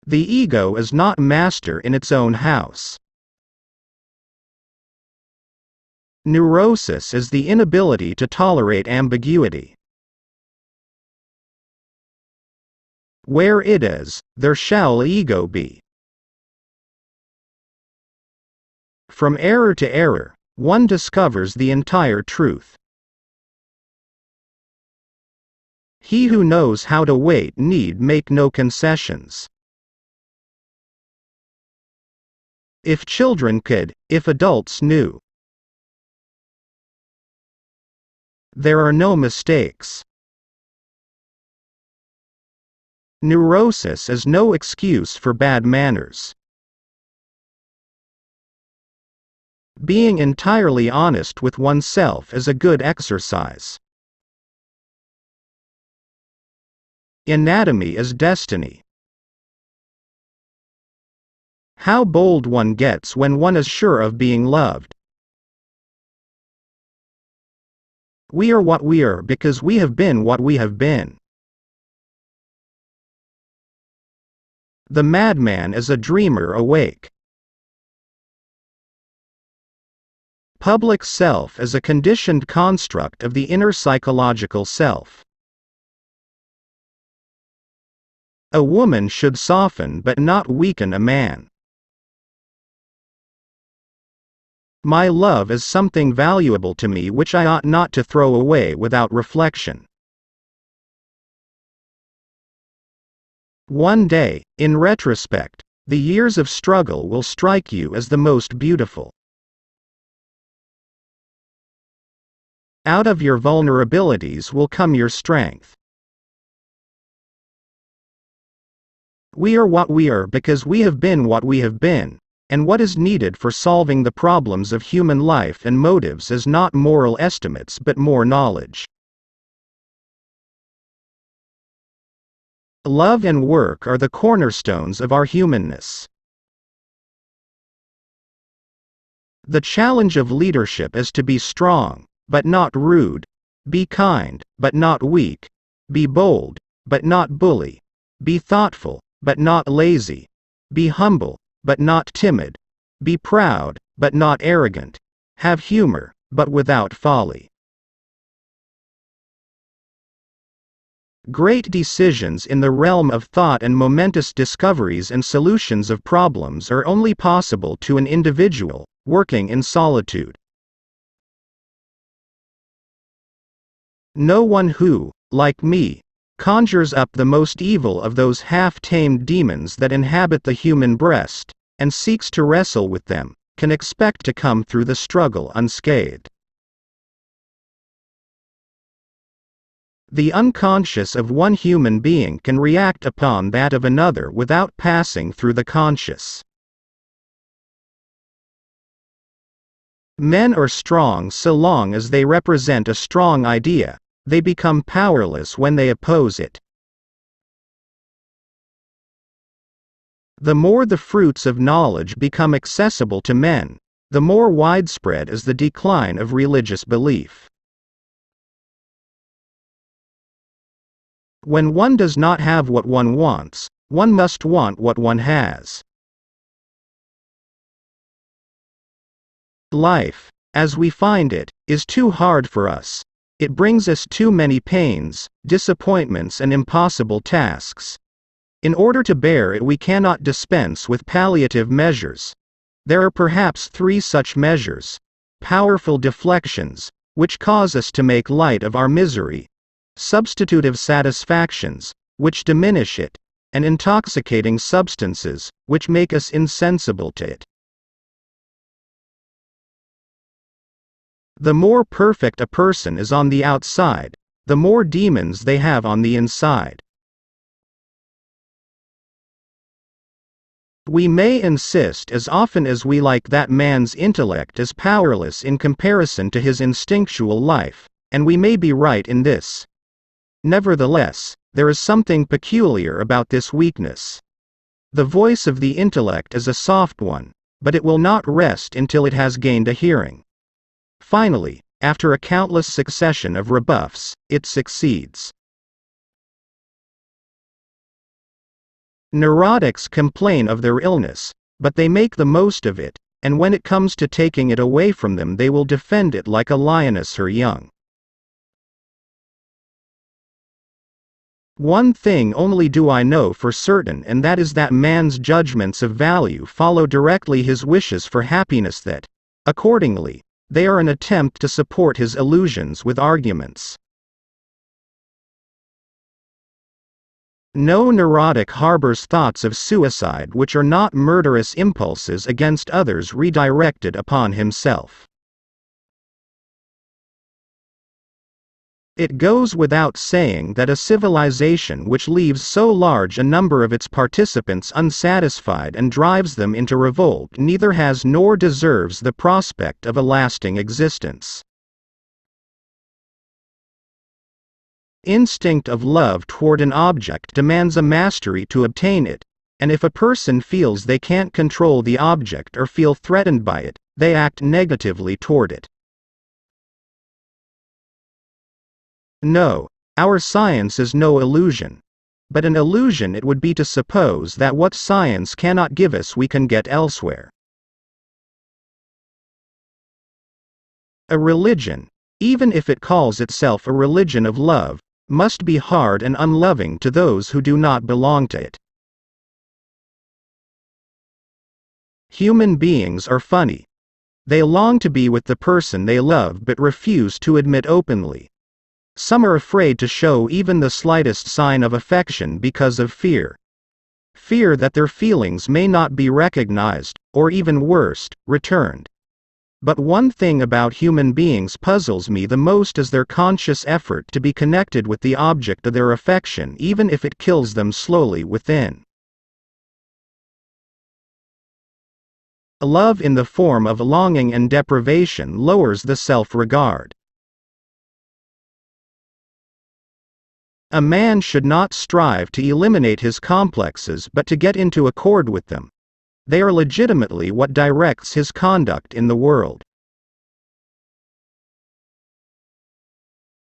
The ego is not master in its own house. Neurosis is the inability to tolerate ambiguity. Where it is, there shall ego be. From error to error, one discovers the entire truth. He who knows how to wait need make no concessions. If children could, if adults knew. There are no mistakes. Neurosis is no excuse for bad manners. Being entirely honest with oneself is a good exercise. Anatomy is destiny. How bold one gets when one is sure of being loved. We are what we are because we have been what we have been. The madman is a dreamer awake. Public self is a conditioned construct of the inner psychological self. A woman should soften but not weaken a man. My love is something valuable to me which I ought not to throw away without reflection. One day, in retrospect, the years of struggle will strike you as the most beautiful. Out of your vulnerabilities will come your strength. We are what we are because we have been what we have been, and what is needed for solving the problems of human life and motives is not moral estimates but more knowledge. Love and work are the cornerstones of our humanness. The challenge of leadership is to be strong, but not rude, be kind, but not weak, be bold, but not bully, be thoughtful, but not lazy, be humble, but not timid, be proud, but not arrogant, have humor, but without folly. Great decisions in the realm of thought and momentous discoveries and solutions of problems are only possible to an individual, working in solitude. No one who, like me, conjures up the most evil of those half-tamed demons that inhabit the human breast, and seeks to wrestle with them, can expect to come through the struggle unscathed. The unconscious of one human being can react upon that of another without passing through the conscious. Men are strong so long as they represent a strong idea, they become powerless when they oppose it. The more the fruits of knowledge become accessible to men, the more widespread is the decline of religious belief. When one does not have what one wants, one must want what one has. Life, as we find it, is too hard for us. It brings us too many pains, disappointments and impossible tasks. In order to bear it we cannot dispense with palliative measures. There are perhaps 3 such measures: powerful deflections, which cause us to make light of our misery; substitutive satisfactions, which diminish it; and intoxicating substances, which make us insensible to it. The more perfect a person is on the outside, the more demons they have on the inside. We may insist as often as we like that man's intellect is powerless in comparison to his instinctual life, and we may be right in this. Nevertheless, there is something peculiar about this weakness. The voice of the intellect is a soft one, but it will not rest until it has gained a hearing. Finally, after a countless succession of rebuffs, it succeeds. Neurotics complain of their illness, but they make the most of it, and when it comes to taking it away from them, they will defend it like a lioness her young. One thing only do I know for certain, and that is that man's judgments of value follow directly his wishes for happiness, that, accordingly, they are an attempt to support his illusions with arguments. No neurotic harbors thoughts of suicide which are not murderous impulses against others redirected upon himself. It goes without saying that a civilization which leaves so large a number of its participants unsatisfied and drives them into revolt neither has nor deserves the prospect of a lasting existence. Instinct of love toward an object demands a mastery to obtain it, and if a person feels they can't control the object or feel threatened by it, they act negatively toward it. No, our science is no illusion. But an illusion it would be to suppose that what science cannot give us we can get elsewhere. A religion, even if it calls itself a religion of love, must be hard and unloving to those who do not belong to it. Human beings are funny. They long to be with the person they love but refuse to admit openly. Some are afraid to show even the slightest sign of affection because of fear. Fear that their feelings may not be recognized, or even worse, returned. But one thing about human beings puzzles me the most is their conscious effort to be connected with the object of their affection, even if it kills them slowly within. Love in the form of longing and deprivation lowers the self-regard. A man should not strive to eliminate his complexes but to get into accord with them. They are legitimately what directs his conduct in the world.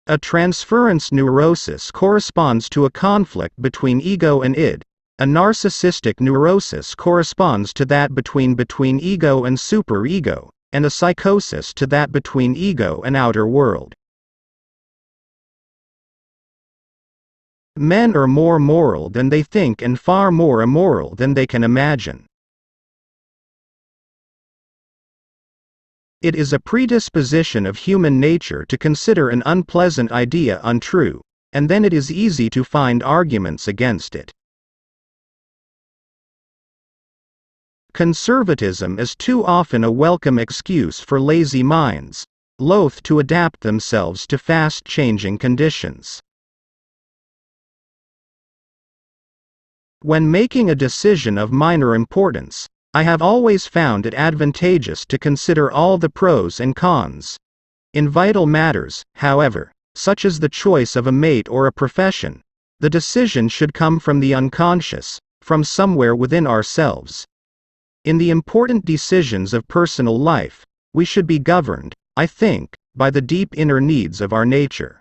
A transference neurosis corresponds to a conflict between ego and id. A narcissistic neurosis corresponds to that between ego and superego, and a psychosis to that between ego and outer world. Men are more moral than they think and far more immoral than they can imagine. It is a predisposition of human nature to consider an unpleasant idea untrue, and then it is easy to find arguments against it. Conservatism is too often a welcome excuse for lazy minds, loath to adapt themselves to fast-changing conditions. When making a decision of minor importance, I have always found it advantageous to consider all the pros and cons. In vital matters, however, such as the choice of a mate or a profession, the decision should come from the unconscious, from somewhere within ourselves. In the important decisions of personal life, we should be governed, I think, by the deep inner needs of our nature.